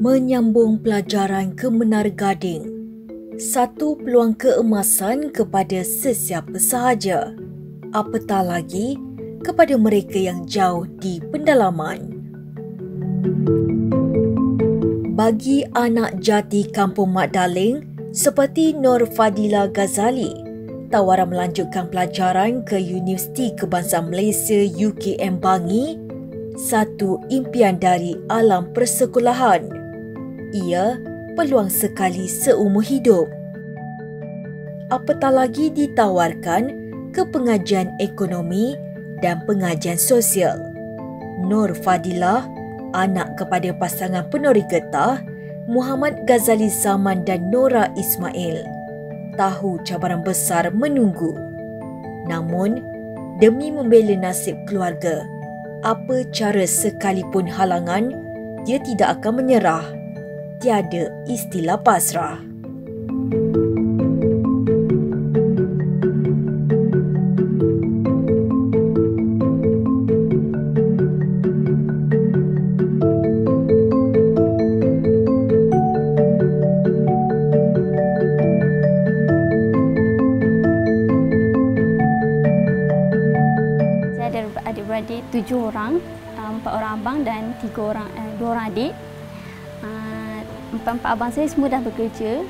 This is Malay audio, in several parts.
Menyambung pelajaran ke Menara Gading, satu peluang keemasan kepada sesiapa sahaja, apatah lagi kepada mereka yang jauh di pendalaman. Bagi anak jati Kampung Mat Daleng seperti Nur Fadila Ghazali, tawaran melanjutkan pelajaran ke Universiti Kebangsaan Malaysia UKM Bangi satu impian dari alam persekolahan. Ia peluang sekali seumur hidup. Apatah lagi ditawarkan ke pengajian ekonomi dan pengajian sosial. Nur Fadilah, anak kepada pasangan penori getah Muhammad Ghazali Zaman dan Nora Ismail, tahu cabaran besar menunggu. Namun, demi membela nasib keluarga, apa cara sekalipun halangan, dia tidak akan menyerah. Tiada istilah pasrah. Adik-beradik 7 orang, 4 orang abang dan 2 orang adik. 4 abang saya semua dah bekerja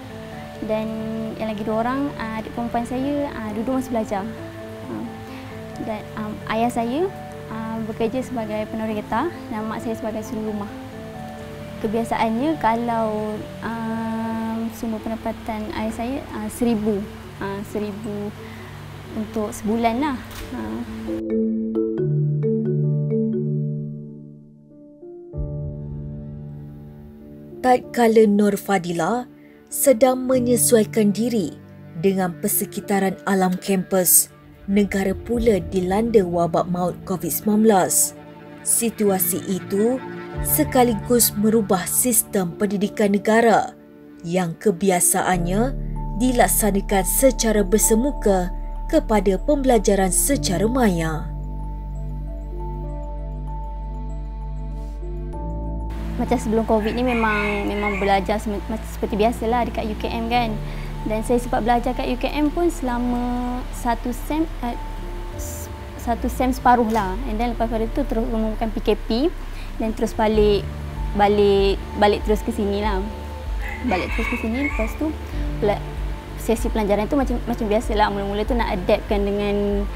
dan yang lagi 2 orang adik perempuan saya dua masih belajar. Dan ayah saya bekerja sebagai penori getah dan mak saya sebagai suri rumah. Kebiasaannya kalau sumber pendapatan ayah saya 1,000 untuk sebulan lah. Tatkala Nur Fadilah sedang menyesuaikan diri dengan persekitaran alam kampus, negara pula dilanda wabak maut COVID-19. Situasi itu sekaligus merubah sistem pendidikan negara yang kebiasaannya dilaksanakan secara bersemuka kepada pembelajaran secara maya. Macam sebelum COVID ni memang belajar seperti biasalah dekat UKM kan. Dan saya sempat belajar kat UKM pun selama satu sem separuh lah. And then lepas pada tu terus umumkan PKP dan terus balik terus ke sini lah. Balik terus ke sini, lepas tu sesi pelajaran tu macam biasalah. Mula-mula tu nak adaptkan dengan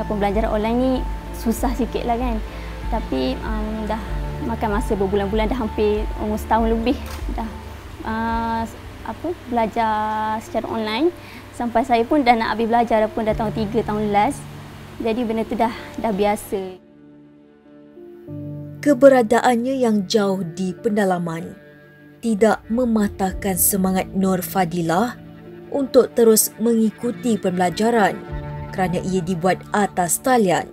pembelajaran online ni susah sikit lah kan. Tapi dah makan masa berbulan-bulan, dah hampir umur setahun lebih dah belajar secara online, sampai saya pun dah nak habis belajar pun dah tahun 3 tahun last. Jadi benda tu dah biasa. Keberadaannya yang jauh di pendalaman tidak mematahkan semangat Nur Fadilah untuk terus mengikuti pembelajaran kerana ia dibuat atas talian.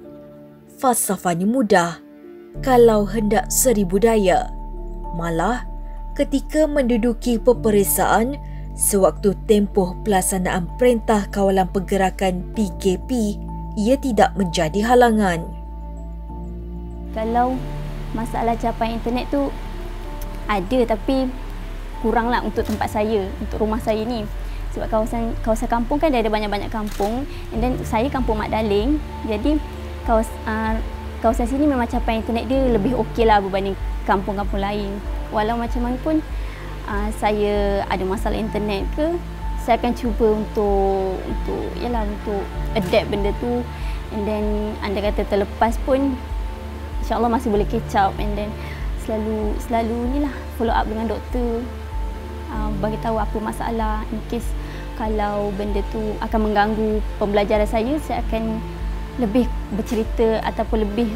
Falsafahnya mudah kalau hendak seribu daya. Malah, ketika menduduki peperiksaan sewaktu tempoh pelaksanaan Perintah Kawalan Pergerakan PKP, ia tidak menjadi halangan. Kalau masalah capai internet tu ada, tapi kuranglah untuk tempat saya, untuk rumah saya ni. Sebab kawasan kampung kan dia ada banyak-banyak kampung. And then saya Kampung Mat Daleng, jadi kawasan sini memang capai internet dia lebih okey lah berbanding kampung-kampung lain. Walau macam mana pun saya ada masalah internet ke, saya akan cuba untuk adapt benda tu. And then anda kata terlepas pun, insya-Allah masih boleh catch up. And then selalu ni lah follow up dengan doktor, bagi tahu apa masalah. In case kalau benda tu akan mengganggu pembelajaran saya akan lebih bercerita ataupun lebih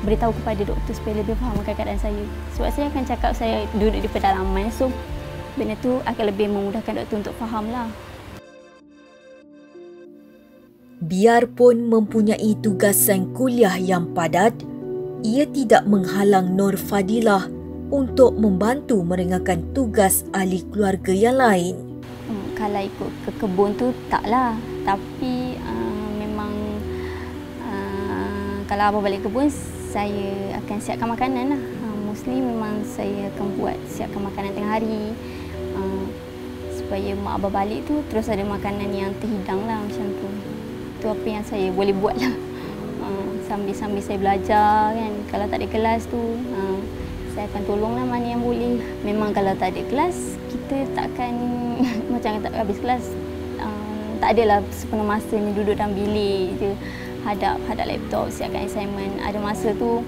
beritahu kepada doktor supaya lebih fahamkan keadaan saya. Sebab saya akan cakap saya duduk di pedalaman, so benda tu akan lebih memudahkan doktor untuk fahamlah. Biarpun mempunyai tugasan kuliah yang padat, ia tidak menghalang Nur Fadilah untuk membantu meringankan tugas ahli keluarga yang lain. Kalau ikut ke kebun tu taklah, tapi kalau abang balik kebun, saya akan siapkan makanan lah. mostly memang saya akan siapkan makanan tengah hari. Supaya mak abah balik tu terus ada makanan yang terhidang lah macam tu. Itu apa yang saya boleh buat lah. Sambil saya belajar kan. Kalau tak ada kelas tu, saya akan tolonglah mana yang boleh. Memang kalau tak ada kelas, kita takkan macam tak habis kelas. Tak adalah sepenuh masanya duduk dalam bilik je, hadap laptop, siapkan assignment. Ada masa tu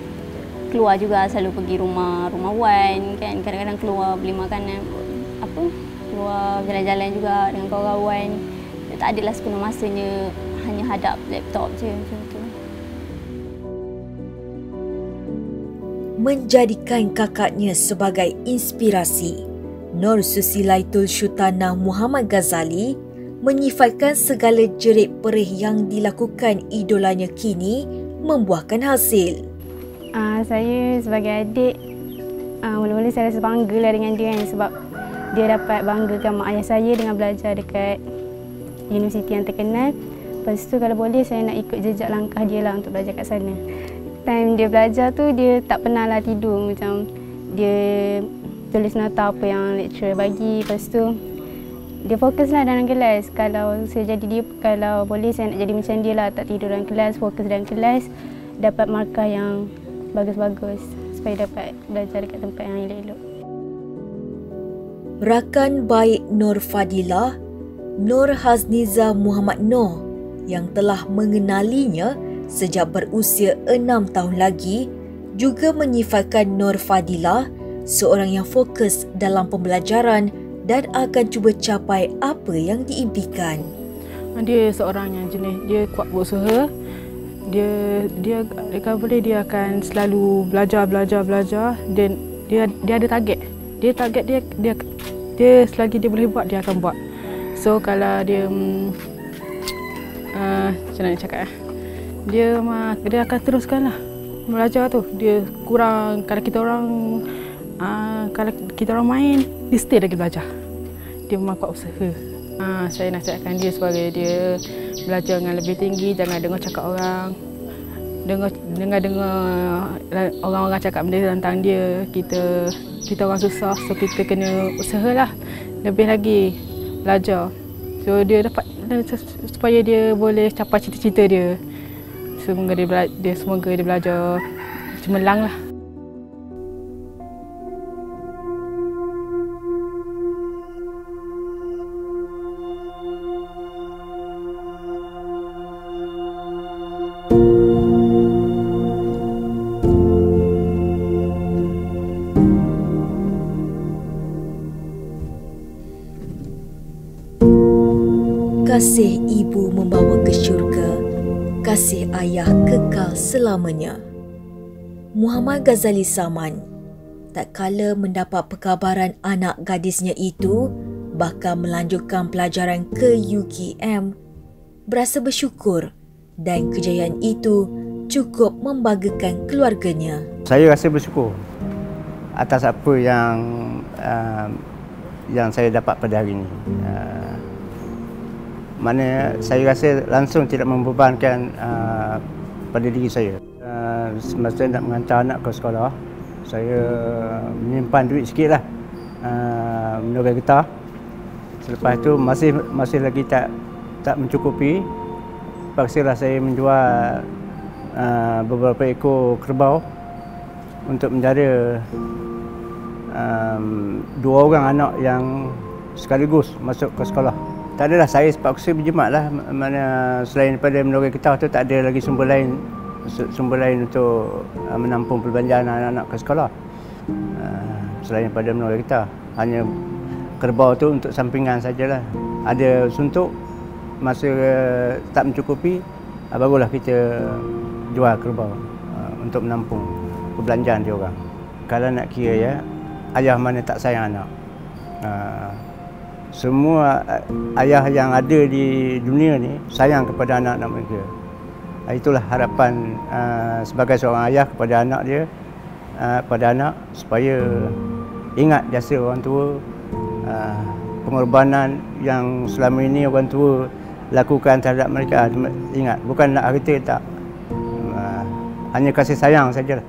keluar juga, selalu pergi rumah Wan kan. Kadang-kadang keluar beli makanan, keluar jalan-jalan juga dengan kawan-kawan. Tak adalah sepenuh masanya hanya hadap laptop je macam tu. Menjadikan kakaknya sebagai inspirasi, Nur Susilaitul Syutana Muhammad Ghazali menyifatkan segala jerit perih yang dilakukan idolanya kini membuahkan hasil. Saya sebagai adik, mula-mula saya rasa bangga lah dengan dia kan, sebab dia dapat banggakan mak ayah saya dengan belajar dekat universiti yang terkenal. Lepas tu kalau boleh saya nak ikut jejak langkah dia lah untuk belajar kat sana. Time dia belajar tu dia tak pernah lah tidur, macam dia tulis nota apa yang lecturer bagi. Lepas tu dia fokuslah dalam kelas. Kalau saya jadi dia, kalau boleh saya nak jadi macam dia lah, tak tidur dalam kelas, fokus dalam kelas, dapat markah yang bagus-bagus supaya dapat belajar dekat tempat yang elok-elok. Rakan baik Nur Fadilah, Nur Hazniza Muhammad Noh yang telah mengenalinya sejak berusia 6 tahun lagi juga menyifatkan Nur Fadilah seorang yang fokus dalam pembelajaran dan akan cuba capai apa yang diimpikan. Dia seorang yang jenis, dia kuat berusaha. Dia kalau boleh dia akan selalu belajar dan dia ada target. Dia selagi dia boleh buat, dia akan buat. So kalau dia macam mana nak cakap, dia akan teruskanlah belajar tu. Dia kurang, kalau kita orang main, dia stay lagi belajar. Dia memang kuat usaha. Saya nasihatkan dia sebagai dia belajar dengan lebih tinggi, jangan dengar cakap orang. Dengar orang-orang cakap benda tentang dia. Kita orang susah, so kita kena usahalah lebih lagi belajar. So dia dapat, supaya dia boleh capai cita-cita dia. Semoga dia belajar cemerlang lah. Kasih ibu membawa ke syurga, kasih ayah kekal selamanya. Muhammad Ghazali Zaman tak kala mendapat perkabaran anak gadisnya itu bakal melanjutkan pelajaran ke UKM, berasa bersyukur dan kejayaan itu cukup membanggakan keluarganya. Saya rasa bersyukur atas apa yang saya dapat pada hari ini. Mana saya rasa langsung tidak membebankan pada diri saya. Semasa nak mengantar anak ke sekolah, saya menyimpan duit sikitlah, menoreh getah. Selepas itu masih lagi tak mencukupi. Paksalah saya menjual beberapa ekor kerbau untuk menjara 2 orang anak yang sekaligus masuk ke sekolah. Tak adalah, saya terpaksa berjimat lah. Mana selain daripada menoreh getah tu tak ada lagi sumber lain untuk menampung perbelanjaan anak-anak ke sekolah. Selain daripada menoreh getah, hanya kerbau tu untuk sampingan sajalah. Ada suntuk, masa tak mencukupi, barulah kita jual kerbau untuk menampung perbelanjaan dia orang. Kalau nak kira ya, ayah mana tak sayang anak. Semua ayah yang ada di dunia ni sayang kepada anak-anak mereka. Itulah harapan sebagai seorang ayah kepada anak dia, pada anak, supaya ingat jasa orang tua, pengorbanan yang selama ini orang tua lakukan terhadap mereka. Ingat, bukan nak harta, tak, hanya kasih sayang sajalah.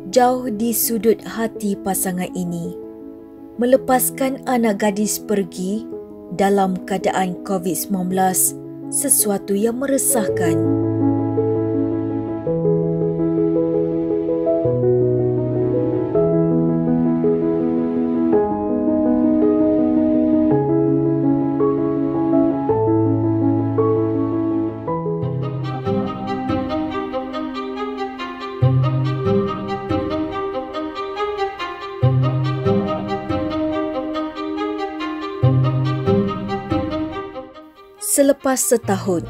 jauh di sudut hati pasangan ini. Melepaskan anak gadis pergi dalam keadaan COVID-19 sesuatu yang meresahkan. Selepas setahun,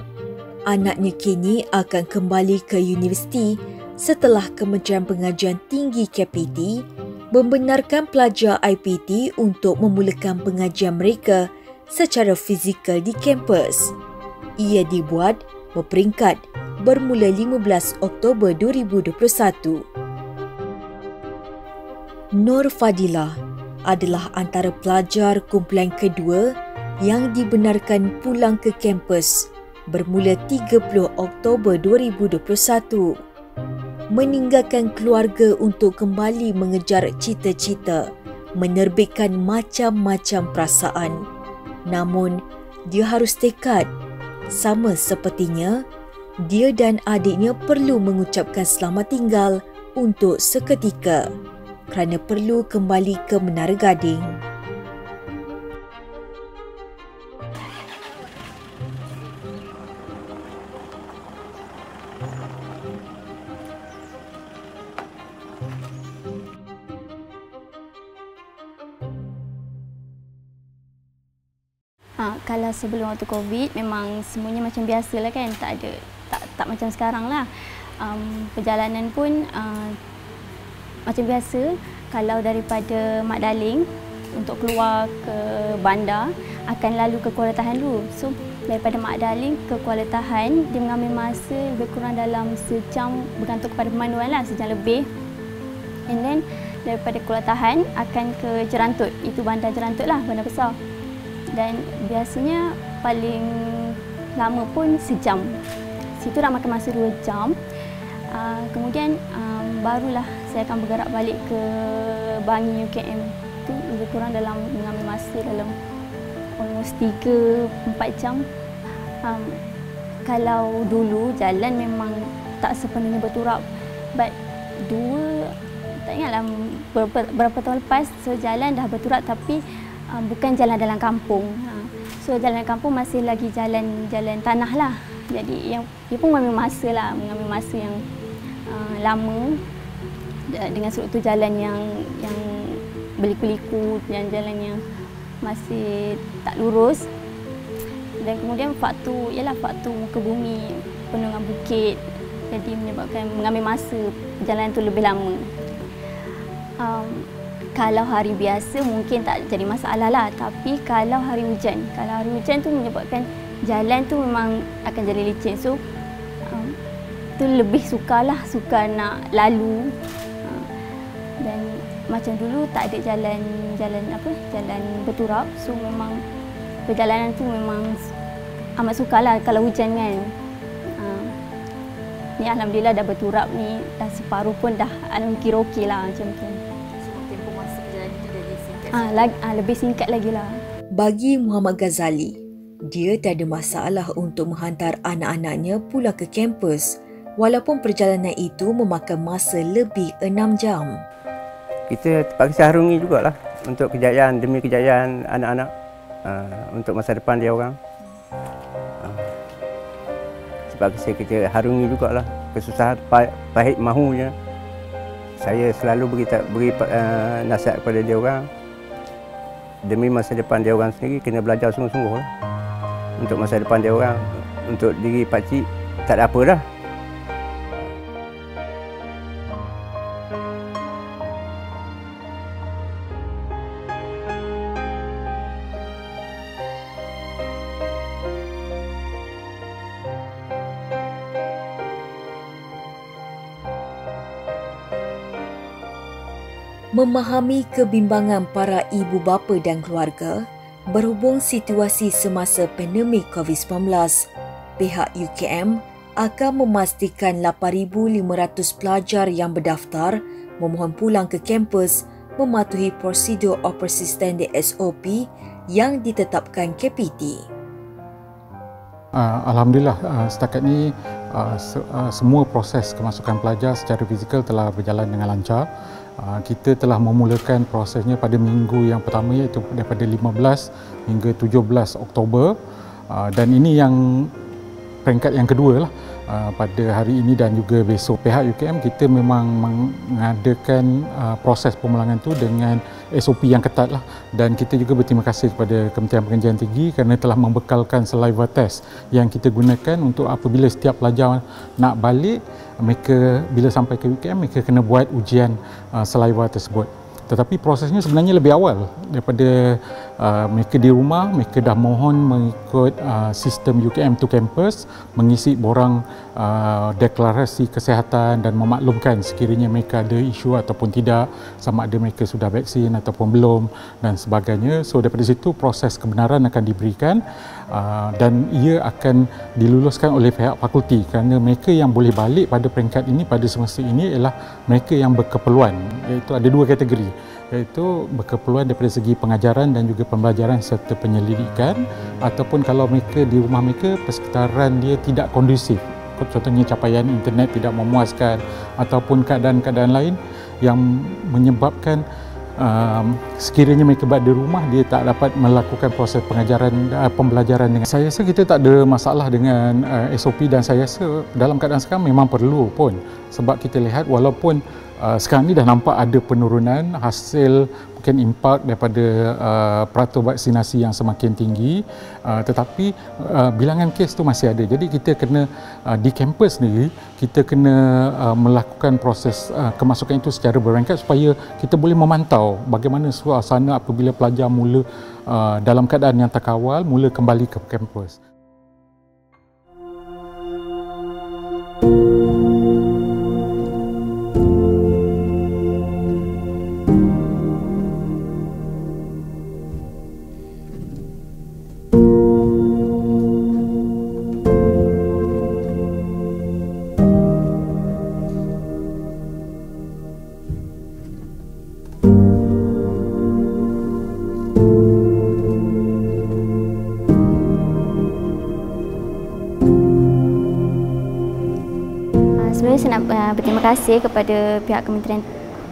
anaknya kini akan kembali ke universiti setelah Kementerian Pengajian Tinggi KPT membenarkan pelajar IPT untuk memulakan pengajian mereka secara fizikal di kampus. Ia dibuat berperingkat bermula 15 Oktober 2021. Nur Fadilah adalah antara pelajar kumpulan kedua yang dibenarkan pulang ke kampus bermula 30 Oktober 2021, meninggalkan keluarga untuk kembali mengejar cita-cita, menerbitkan macam-macam perasaan. Namun, dia harus tekad. Sama sepertinya, dia dan adiknya perlu mengucapkan selamat tinggal untuk seketika kerana perlu kembali ke Menara Gading. Kalau sebelum waktu COVID memang semuanya macam biasa lah kan, tak macam sekarang lah. Perjalanan pun macam biasa. Kalau daripada Mat Dalin untuk keluar ke bandar akan lalu ke Kuala Tahan dulu. So daripada Mat Dalin ke Kuala Tahan dia mengambil masa lebih kurang dalam sejam, bergantung kepada pemanduan lah, sejam lebih. And then daripada Kuala Tahan akan ke Jerantut, itu bandar Jerantut lah, bandar besar. Dan biasanya paling lama pun sejam. Situ dah makan masa 2 jam. Kemudian barulah saya akan bergerak balik ke Bangi UKM. Itu lebih kurang dalam mengambil masa dalam almost 3-4 jam. Kalau dulu jalan memang tak sepenuhnya berturap. But tak ingatlah berapa tahun lepas, so jalan dah berturap tapi bukan jalan dalam kampung. So jalan kampung masih lagi jalan tanah lah. Jadi dia pun mengambil masa yang lama dengan struktur jalan yang berliku-liku dan jalan yang masih tak lurus. Dan kemudian faktor muka bumi penuh dengan bukit. Jadi menyebabkan mengambil masa perjalanan tu lebih lama. Kalau hari biasa mungkin tak jadi masalah lah, tapi kalau hari hujan tu menyebabkan jalan tu memang akan jadi licin. So tu lebih suka nak lalu. Dan macam dulu tak ada jalan berturap, so memang perjalanan tu memang amat sukarlah kalau hujan kan. Ni alhamdulillah dah berturap ni, dah separuh pun dah kira okey lah macam tu. Lebih singkat lagi lah. Bagi Muhammad Ghazali, dia tak ada masalah untuk menghantar anak-anaknya pulang ke kampus walaupun perjalanan itu memakan masa lebih 6 jam. Kita terpaksa harungi jugalah untuk demi kejayaan anak-anak, untuk masa depan dia orang. Terpaksa kita harungi jugalah kesusahan, pahit mahunya. Saya selalu beri nasihat kepada dia orang. Demi masa depan dia orang sendiri, kena belajar sungguh-sungguh lah. Untuk masa depan dia orang, untuk diri pakcik, tak ada apa dah. Memahami kebimbangan para ibu bapa dan keluarga berhubung situasi semasa pandemik COVID-19, pihak UKM akan memastikan 8,500 pelajar yang berdaftar memohon pulang ke kampus mematuhi prosedur operasi standard SOP yang ditetapkan KPT. Alhamdulillah, setakat ini semua proses kemasukan pelajar secara fizikal telah berjalan dengan lancar. Kita telah memulakan prosesnya pada minggu yang pertama, iaitu daripada 15 hingga 17 Oktober. Dan ini yang peringkat yang kedua lah. Pada hari ini dan juga besok. Pihak UKM kita memang mengadakan proses pemulangan itu dengan SOP yang ketat lah, dan kita juga berterima kasih kepada Kementerian Pengajian Tinggi kerana telah membekalkan saliva test yang kita gunakan untuk apabila setiap pelajar nak balik, mereka bila sampai ke UKM mereka kena buat ujian saliva tersebut. Tetapi prosesnya sebenarnya lebih awal daripada mereka di rumah. Mereka dah mohon mengikut sistem UKM to campus, mengisi borang deklarasi kesihatan dan memaklumkan sekiranya mereka ada isu ataupun tidak, sama ada mereka sudah vaksin ataupun belum dan sebagainya. So daripada situ proses kebenaran akan diberikan dan ia akan diluluskan oleh pihak fakulti, kerana mereka yang boleh balik pada peringkat ini, pada semester ini ialah mereka yang berkeperluan, iaitu ada dua kategori, iaitu berkeperluan daripada segi pengajaran dan juga pembelajaran serta penyelidikan, ataupun kalau mereka di rumah mereka persekitaran dia tidak kondusif, contohnya capaian internet tidak memuaskan ataupun keadaan-keadaan lain yang menyebabkan sekiranya mereka berada di rumah dia tak dapat melakukan proses pengajaran pembelajaran dengan. Saya rasa kita tak ada masalah dengan SOP, dan saya rasa dalam keadaan sekarang memang perlu pun, sebab kita lihat walaupun sekarang ni dah nampak ada penurunan hasil mungkin impak daripada peratus vaksinasi yang semakin tinggi, tetapi bilangan kes tu masih ada. Jadi kita kena di kampus sendiri kita kena melakukan proses kemasukan itu secara berangkat supaya kita boleh memantau bagaimana suasana apabila pelajar mula dalam keadaan yang terkawal mula kembali ke kampus. Sebenarnya saya nak berterima kasih kepada pihak Kementerian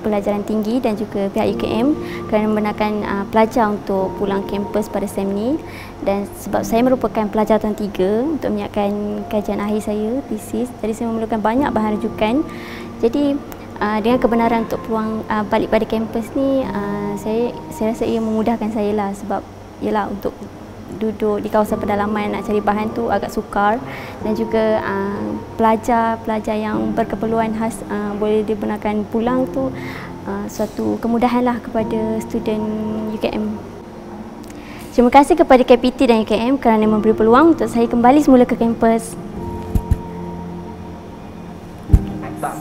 Pelajaran Tinggi dan juga pihak UKM kerana membenarkan pelajar untuk pulang kampus pada SEM ni, dan sebab saya merupakan pelajar tahun 3 untuk menyiapkan kajian akhir saya, tesis, jadi saya memerlukan banyak bahan rujukan. Jadi dengan kebenaran untuk peluang balik pada kampus ni, saya rasa ia memudahkan saya lah, sebab ialah untuk duduk di kawasan pedalaman nak cari bahan tu agak sukar, dan juga pelajar yang berkeperluan khas boleh dibenarkan pulang tu suatu kemudahan lah kepada student UKM. Terima kasih kepada KPT dan UKM kerana memberi peluang untuk saya kembali semula ke kampus. Tak,